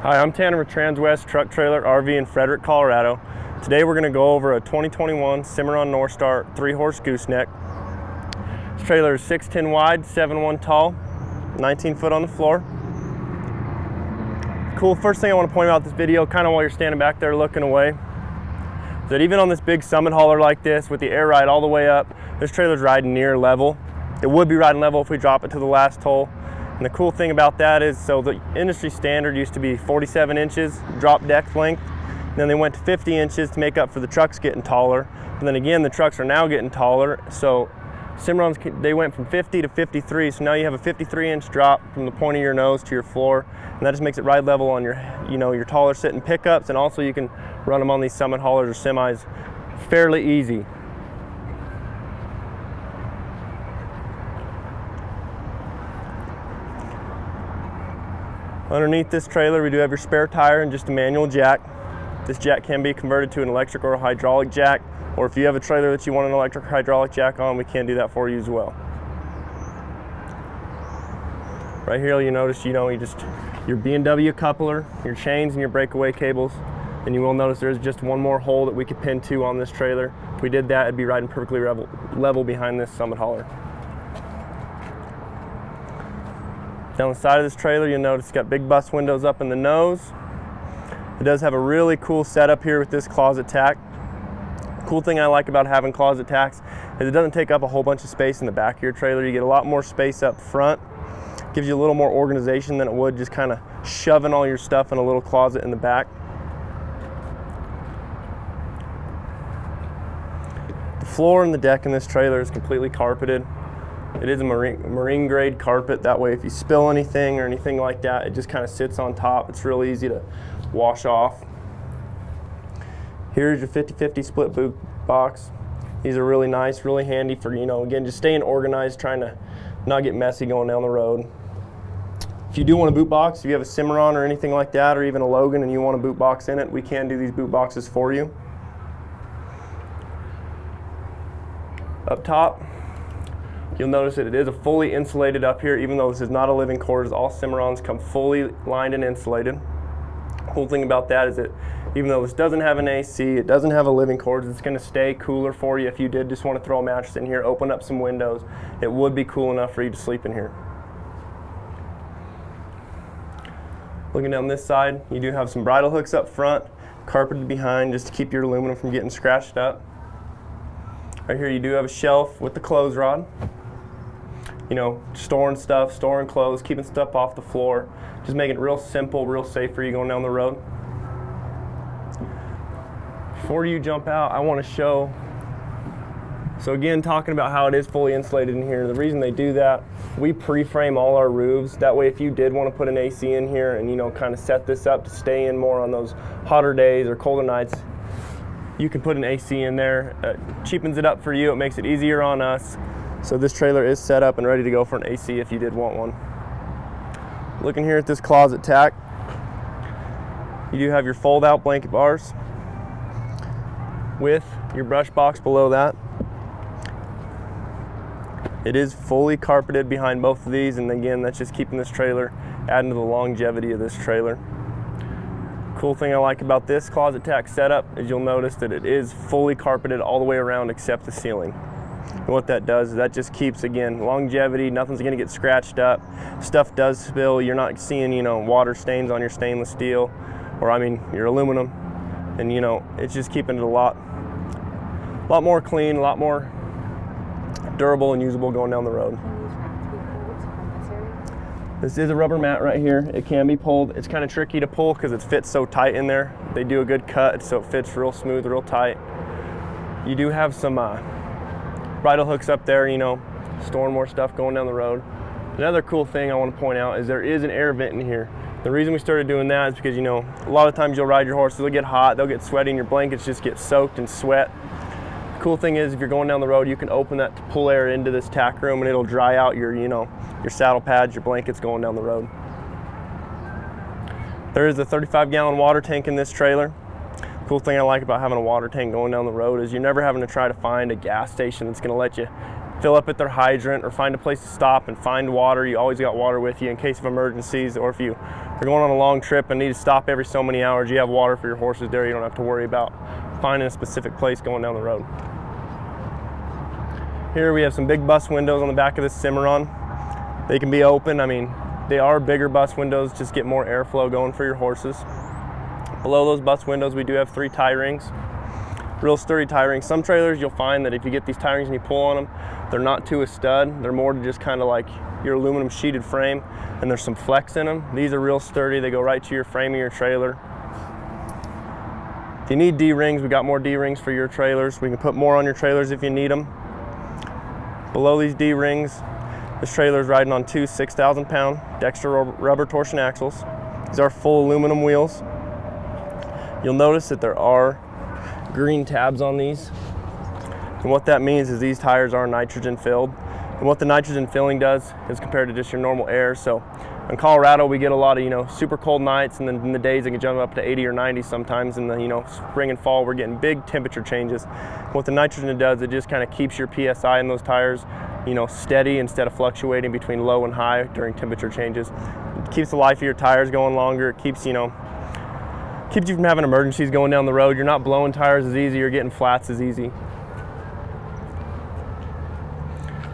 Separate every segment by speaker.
Speaker 1: Hi, I'm Tanner with Transwest Truck Trailer RV in Frederick, Colorado. Today we're going to go over a 2021 Cimarron Norstar 3-horse gooseneck. This trailer is 6'10 wide, 7'1 tall, 19 foot on the floor. Cool, first thing I want to point out this video, kind of while you're standing back there looking away, is that even on this big summit hauler like this with the air ride all the way up, this trailer's riding near level. It would be riding level if we drop it to the last hole. And the cool thing about that is, so the industry standard used to be 47 inches drop deck length. And then they went to 50 inches to make up for the trucks getting taller. And then again, the trucks are now getting taller. So Cimarrons, they went from 50 to 53. So now you have a 53-inch drop from the point of your nose to your floor. And that just makes it ride level on your, your taller sitting pickups. And also you can run them on these summit haulers or semis fairly easy. Underneath this trailer, we do have your spare tire and just a manual jack. This jack can be converted to an electric or a hydraulic jack, or if you have a trailer that you want an electric or hydraulic jack on, we can do that for you as well. Right here, you notice, your B&W coupler, your chains, and your breakaway cables. And you will notice there's just one more hole that we could pin to on this trailer. If we did that, it'd be riding perfectly level behind this summit hauler. Down the side of this trailer, you'll notice it's got big bus windows up in the nose. It does have a really cool setup here with this closet tack. Cool thing I like about having closet tacks is it doesn't take up a whole bunch of space in the back of your trailer. You get a lot more space up front. Gives you a little more organization than it would just kind of shoving all your stuff in a little closet in the back. The floor and the deck in this trailer is completely carpeted. It is a marine grade carpet. That way if you spill anything or anything like that, it just kind of sits on top. It's real easy to wash off. Here's your 50-50 split boot box. These are really nice, really handy for, again, just staying organized, trying to not get messy going down the road. If you do want a boot box, if you have a Cimarron or anything like that, or even a Logan and you want a boot box in it, we can do these boot boxes for you. Up top, you'll notice that it is a fully insulated up here, even though this is not a living quarters. All Cimarrons come fully lined and insulated. Cool thing about that is that even though this doesn't have an AC, it doesn't have a living quarters, it's going to stay cooler for you. If you did just want to throw a mattress in here, open up some windows, it would be cool enough for you to sleep in here. Looking down this side, you do have some bridle hooks up front, carpeted behind just to keep your aluminum from getting scratched up. Right here you do have a shelf with the clothes rod. Storing stuff, storing clothes, keeping stuff off the floor. Just making it real simple, real safe for you going down the road. Before you jump out, I want to show, so again, talking about how it is fully insulated in here, the reason they do that, we pre-frame all our roofs. That way if you did want to put an AC in here and kind of set this up to stay in more on those hotter days or colder nights, you can put an AC in there. It cheapens it up for you, it makes it easier on us. So this trailer is set up and ready to go for an AC if you did want one. Looking here at this closet tack, you do have your fold out blanket bars with your brush box below that. It is fully carpeted behind both of these, and again, that's just keeping this trailer, adding to the longevity of this trailer. Cool thing I like about this closet tack setup is you'll notice that it is fully carpeted all the way around except the ceiling. And what that does is that just keeps, again, longevity. Nothing's going to get scratched up. Stuff does spill. You're not seeing, water stains on your stainless steel, or your aluminum. And it's just keeping it a lot more clean, a lot more durable and usable going down the road. This is a rubber mat right here. It can be pulled. It's kind of tricky to pull because it fits so tight in there. They do a good cut so it fits real smooth, real tight. You do have some bridle hooks up there, storing more stuff going down the road. Another cool thing I want to point out is there is an air vent in here. The reason we started doing that is because, a lot of times you'll ride your horses, they'll get hot, they'll get sweaty, and your blankets just get soaked in sweat. The cool thing is if you're going down the road, you can open that to pull air into this tack room and it'll dry out your, your saddle pads, your blankets going down the road. There is a 35-gallon water tank in this trailer. Cool thing I like about having a water tank going down the road is you're never having to try to find a gas station that's going to let you fill up at their hydrant or find a place to stop and find water. You always got water with you in case of emergencies, or if you are going on a long trip and need to stop every so many hours, you have water for your horses there. You don't have to worry about finding a specific place going down the road. Here we have some big bus windows on the back of this Cimarron. They can be open. I mean, they are bigger bus windows, just get more airflow going for your horses. Below those bus windows, we do have 3 tie rings. Real sturdy tie rings. Some trailers you'll find that if you get these tie rings and you pull on them, they're not to a stud. They're more to just kind of like your aluminum sheeted frame, and there's some flex in them. These are real sturdy. They go right to your frame of your trailer. If you need D-rings, we got more D-rings for your trailers. We can put more on your trailers if you need them. Below these D-rings, this trailer is riding on 2 6,000-pound Dexter rubber torsion axles. These are full aluminum wheels. You'll notice that there are green tabs on these, and what that means is these tires are nitrogen filled, and what the nitrogen filling does is compared to just your normal air. So in Colorado we get a lot of super cold nights, and then in the days it can jump up to 80 or 90 sometimes. In the spring and fall we're getting big temperature changes. What the nitrogen does, it just kind of keeps your PSI in those tires steady instead of fluctuating between low and high during temperature changes. It keeps the life of your tires going longer. It keeps keeps you from having emergencies going down the road. You're not blowing tires as easy, you're getting flats as easy.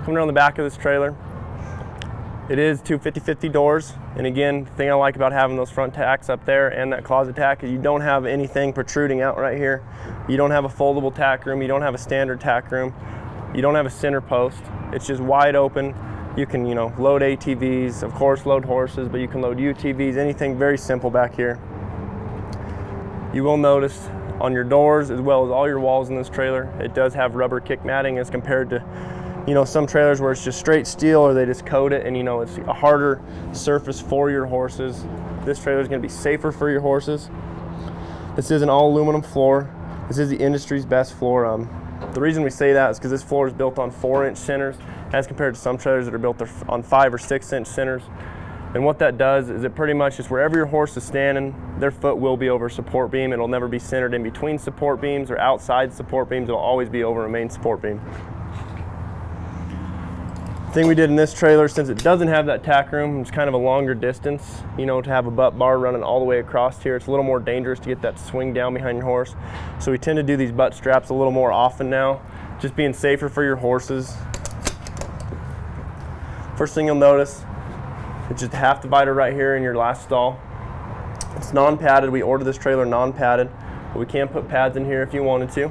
Speaker 1: Coming around the back of this trailer, it is 2 50/50 doors, and again, the thing I like about having those front tacks up there and that closet tack is you don't have anything protruding out right here. You don't have a foldable tack room, you don't have a standard tack room, you don't have a center post. It's just wide open. You can load ATVs, of course load horses, but you can load UTVs, anything very simple back here. You will notice on your doors as well as all your walls in this trailer, it does have rubber kick matting as compared to some trailers where it's just straight steel or they just coat it and it's a harder surface for your horses. This trailer is going to be safer for your horses. This is an all aluminum floor. This is the industry's best floor. The reason we say that is because this floor is built on 4-inch centers as compared to some trailers that are built on 5 or 6-inch centers. And what that does is it pretty much just wherever your horse is standing, their foot will be over a support beam. It'll never be centered in between support beams or outside support beams. It'll always be over a main support beam. The thing we did in this trailer, since it doesn't have that tack room, it's kind of a longer distance, to have a butt bar running all the way across here. It's a little more dangerous to get that swing down behind your horse. So we tend to do these butt straps a little more often now, just being safer for your horses. First thing you'll notice, it's just a half divider right here in your last stall. It's non-padded. We ordered this trailer non-padded, but we can put pads in here if you wanted to.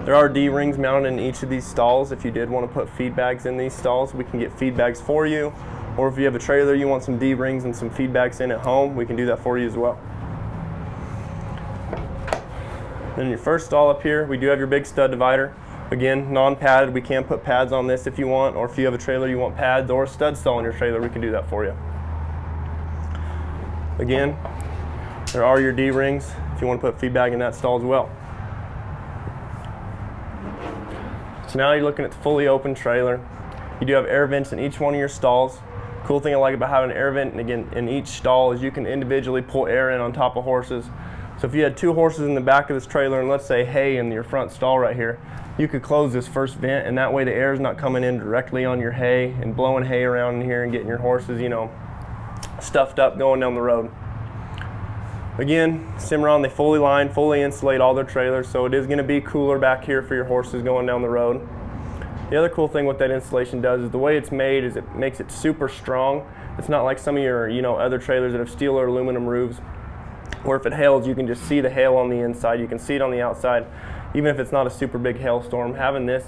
Speaker 1: There are D-rings mounted in each of these stalls. If you did want to put feed bags in these stalls, we can get feed bags for you. Or if you have a trailer you want some D-rings and some feed bags in at home, we can do that for you as well. Then your first stall up here, we do have your big stud divider. Again, non-padded. We can put pads on this if you want, or if you have a trailer you want pads or a stud stall in your trailer, we can do that for you. Again, there are your D-rings if you want to put feed bag in that stall as well. So now you're looking at the fully open trailer. You do have air vents in each one of your stalls. Cool thing I like about having an air vent, and again, in each stall, is you can individually pull air in on top of horses. So if you had 2 horses in the back of this trailer and let's say hay in your front stall right here, you could close this first vent, and that way the air is not coming in directly on your hay and blowing hay around in here and getting your horses, stuffed up going down the road. Again, Cimarron, they fully line, fully insulate all their trailers, so it is going to be cooler back here for your horses going down the road. The other cool thing what that insulation does is the way it's made is it makes it super strong. It's not like some of your other trailers that have steel or aluminum roofs, where if it hails you can just see the hail on the inside, you can see it on the outside. Even if it's not a super big hailstorm, having this,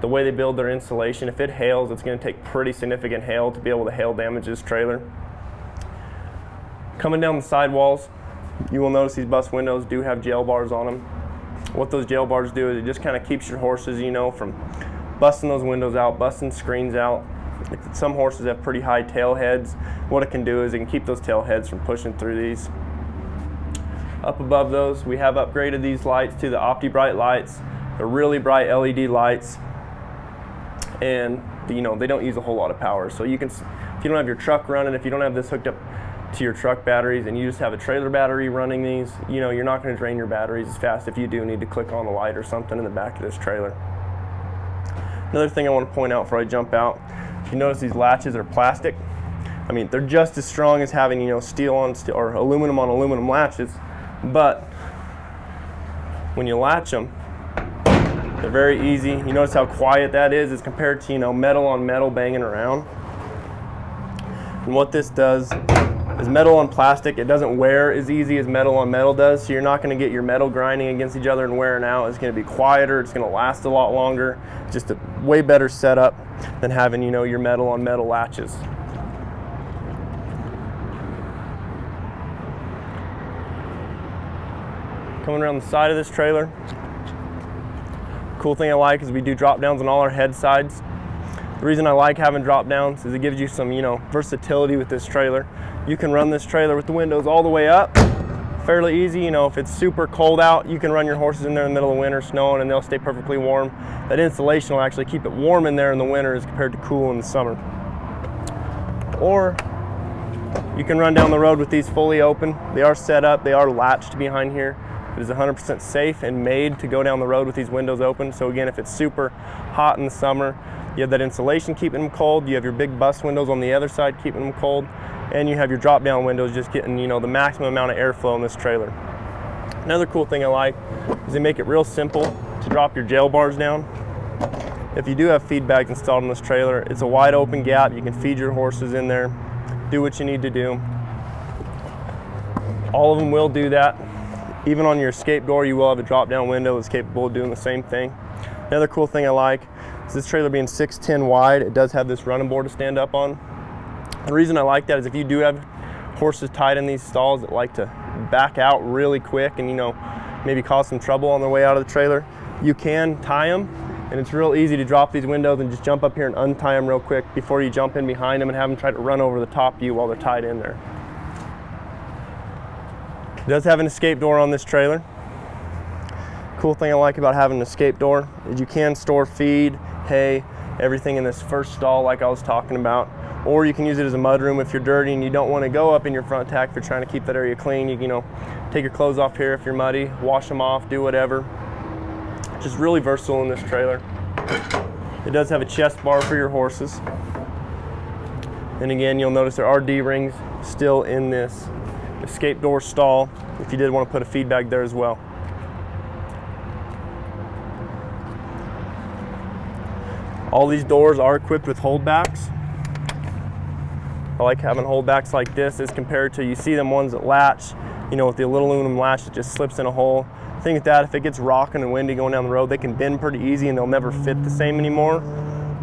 Speaker 1: the way they build their insulation, if it hails, it's going to take pretty significant hail to be able to hail damage this trailer. Coming down the sidewalls, you will notice these bus windows do have jail bars on them. What those jail bars do is it just kind of keeps your horses, from busting those windows out, busting screens out. Some horses have pretty high tail heads. What it can do is it can keep those tail heads from pushing through these. Up above those, we have upgraded these lights to the OptiBright lights. They're really bright LED lights, and they don't use a whole lot of power. So you can, if you don't have your truck running, if you don't have this hooked up to your truck batteries and you just have a trailer battery running these, you're not going to drain your batteries as fast if you do need to click on a light or something in the back of this trailer. Another thing I want to point out before I jump out, if you notice these latches are plastic. I mean, they're just as strong as having, you know, steel on steel or aluminum on aluminum latches, but when you latch them, they're very easy. You notice how quiet that is as compared to, you know, metal on metal banging around. And what this does is metal on plastic, it doesn't wear as easy as metal on metal does, so you're not going to get your metal grinding against each other and wearing out. It's going to be quieter, it's going to last a lot longer. It's just a way better setup than having, you know, your metal on metal latches. Coming around the side of this trailer, cool thing I like is we do drop downs on all our head sides. The reason I like having drop downs is it gives you some, you know, versatility with this trailer. You can run this trailer with the windows all the way up, fairly easy. You know, if it's super cold out, you can run your horses in there in the middle of winter, snowing, and they'll stay perfectly warm. That insulation will actually keep it warm in there in the winter as compared to cool in the summer. Or you can run down the road with these fully open. They are set up, they are latched behind here. It is 100% safe and made to go down the road with these windows open. So again, if it's super hot in the summer, you have that insulation keeping them cold, you have your big bus windows on the other side keeping them cold, and you have your drop down windows just getting, you know, the maximum amount of airflow in this trailer. Another cool thing I like is they make it real simple to drop your jail bars down. If you do have feed bags installed in this trailer, it's a wide open gap. You can feed your horses in there, do what you need to do. All of them will do that. Even on your escape door, you will have a drop down window that's capable of doing the same thing. Another cool thing I like is this trailer being 6'10" wide, it does have this running board to stand up on. The reason I like that is if you do have horses tied in these stalls that like to back out really quick and, you know, maybe cause some trouble on their way out of the trailer, you can tie them, and it's real easy to drop these windows and just jump up here and untie them real quick before you jump in behind them and have them try to run over the top of you while they're tied in there. It does have an escape door on this trailer. Cool thing I like about having an escape door is you can store feed, hay, everything in this first stall like I was talking about. Or you can use it as a mudroom if you're dirty and you don't want to go up in your front tack if you're trying to keep that area clean. You know, take your clothes off here if you're muddy, wash them off, do whatever. Just really versatile in this trailer. It does have a chest bar for your horses. And again, you'll notice there are D-rings still in this escape door stall if you did want to put a feed bag there as well. All these doors are equipped with holdbacks. I like having holdbacks like this as compared to, you see them ones that latch, you know, with the little aluminum latch that just slips in a hole. The thing with that, if it gets rocking and windy going down the road, they can bend pretty easy and they'll never fit the same anymore.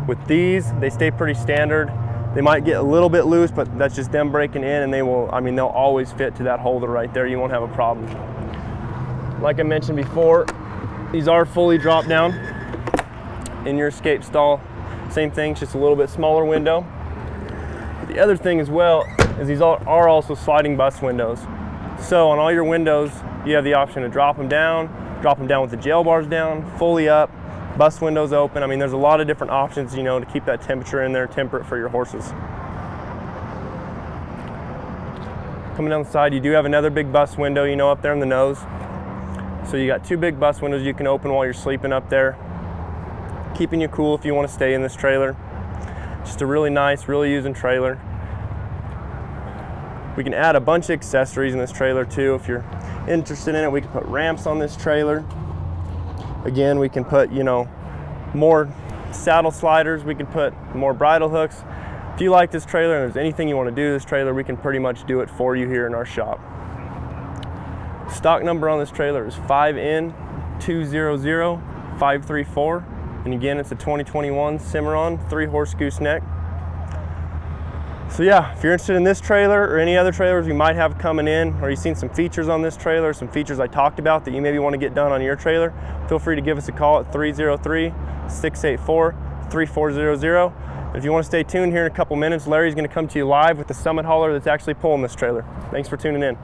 Speaker 1: With these, they stay pretty standard. They might get a little bit loose, but that's just them breaking in, and they will, I mean, they'll always fit to that holder right there. You won't have a problem. Like I mentioned before, these are fully drop down in your escape stall. Same thing, just a little bit smaller window. But the other thing as well is these are also sliding bus windows. So on all your windows, you have the option to drop them down with the jail bars down, fully up, bus windows open. I mean, there's a lot of different options, you know, to keep that temperature in there temperate for your horses. Coming down the side, you do have another big bus window, you know, up there in the nose. So you got two big bus windows you can open while you're sleeping up there, keeping you cool if you want to stay in this trailer. Just a really nice, really using trailer. We can add a bunch of accessories in this trailer too if you're interested in it. We can put ramps on this trailer. Again, we can put, you know, more saddle sliders. We can put more bridle hooks. If you like this trailer and there's anything you want to do to this trailer, we can pretty much do it for you here in our shop. Stock number on this trailer is 5N200534. And again, it's a 2021 Cimarron 3-horse gooseneck. So yeah, if you're interested in this trailer or any other trailers we might have coming in, or you've seen some features on this trailer, some features I talked about that you maybe want to get done on your trailer, feel free to give us a call at 303-684-3400. If you want to stay tuned here in a couple minutes, Larry's going to come to you live with the summit hauler that's actually pulling this trailer. Thanks for tuning in.